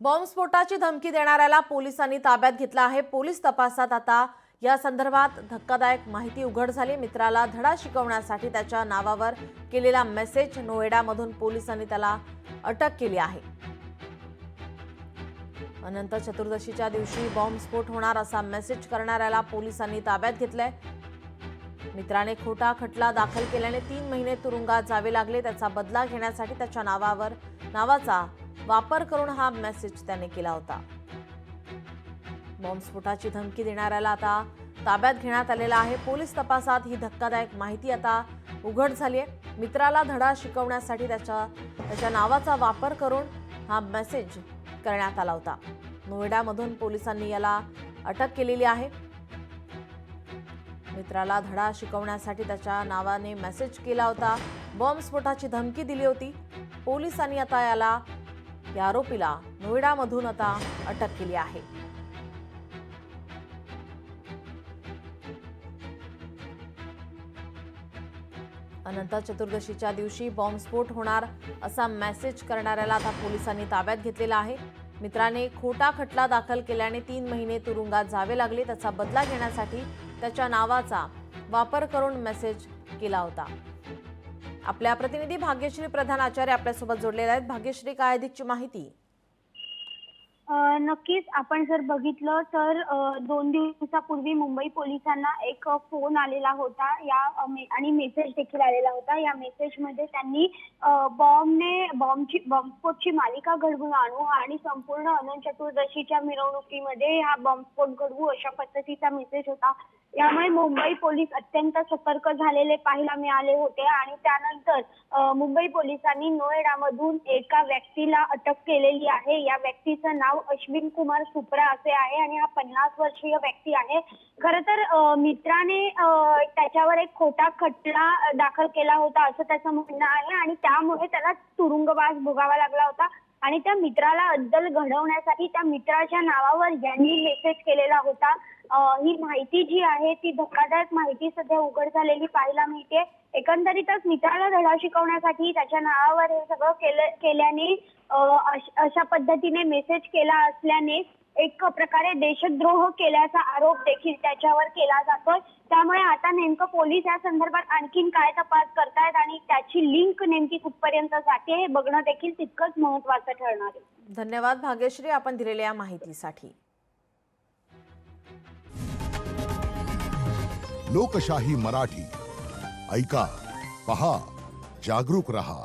बॉम्बस्फोटाची धमकी देणाऱ्याला पोलिसांनी ताब्यात घेतला आहे। पोलीस तपासात आता या संदर्भात धक्कादायक माहिती उघड झाली। मित्राला धडा शिकवण्यासाठी त्याच्या नावावर केलेला मेसेज नोएडामधून पोलिसांनी त्याला अटक केली आहे। अनंत चतुर्दशीच्या दिवशी बॉम्बस्फोट होणार असा मेसेज करणाऱ्याला पोलिसांनी ताब्यात घेतलंय। मित्राने खोटा खटला दाखल केल्याने 3 महिने तुरुंगात जावे लागले। त्याचा बदला घेण्यासाठी त्याच्या नावाचा वापर करून हा मेसेज त्याने केला होता। बॉम्बस्फोटाची धमकी देणाऱ्याला आता ताब्यात घेण्यात आलेला आहे। पोलीस तपासात ही धक्कादायक माहिती आता उघड झाली आहे। मित्राला धडा शिकवण्यासाठी त्याच्या नावाचा वापर करून हा मेसेज करण्यात आला होता। नोएडामधून पोलिसांनी याला अटक केलेली आहे। मित्राला धडा शिकवण्यासाठी त्याच्या नावाने मेसेज केला होता। बॉम्बस्फोटाची धमकी दिली होती। पोलिसांनी आता या आरोपीला नोएडामधून आता अटक केली आहे। अनंत चतुर्दशीच्या दिवशी बॉम्बस्फोट होणार असा मेसेज करणाऱ्याला आता पोलिसांनी ताब्यात घेतलेला आहे। मित्राने खोटा खटला दाखल केल्याने 3 महिने तुरुंगात जावे लागले। त्याचा बदला घेण्यासाठी त्याच्या नावाचा वापर करून मेसेज केला होता। आपल्या प्रतिनिधी भाग्यश्री प्रधान आचार्य आपल्यासोबत जोडलेले आहेत। भाग्यश्री, काय अधिकची माहिती? नक्कीच आपण जर बघितलं तर 2 दिवसापूर्वी मुंबई पोलिसांना एक फोन आलेला होता आणि मेसेज देखील आलेला होता। या मेसेजमध्ये त्यांनी बॉम्बस्फोटची मालिका घडवून आणू आणि संपूर्ण अनंत चतुर्दशीच्या मिरवणुकीमध्ये हा बॉम्बस्फोट घडवू अशा पद्धतीचा मेसेज होता। यामुळे मुंबई पोलीस अत्यंत सतर्क झालेले पाहायला मिळाले होते आणि त्यानंतर मुंबई पोलिसांनी नोएडामधून एका व्यक्तीला अटक केलेली आहे। या व्यक्तीचं नाव अश्विन कुमार सुप्रा असे आहे आणि हा 50 वर्षीय व्यक्ती आहे। खरं तर मित्राने त्याच्यावर एक खोटा खटला दाखल केला होता असं त्याचं म्हणणं आहे आणि त्यामुळे त्याला तुरुंगवास भोगावा लागला होता आणि त्या मित्राला अद्दल घडवण्यासाठी त्या मित्राच्या नावावर यांनी मेसेज केलेला होता। ही माहिती जी आहे ती धक्कादायक माहिती सध्या उघड झालेली पाहायला मिळते। एकंदरीतच मित्राला धडा शिकवण्यासाठी त्याच्या नावावर हे सगळं केल्याने अशा पद्धतीने मेसेज केला असल्याने एक प्रकारे देशद्रोह केल्याचा आरोप देखील त्याच्यावर केला जातोय। त्यामुळे आता नेमकं पोलीस या संदर्भात आणखीन काय तपास करतायत आणि त्याची लिंक नेमकी कुठपर्यंत जाते हे बघणं देखील तितकंच महत्त्वाचं ठरणार आहे। धन्यवाद भाग्यश्री, आपण दिलेल्या माहितीसाठी। लोकशाही मराठी ऐका, पहा, जागरूक रहा।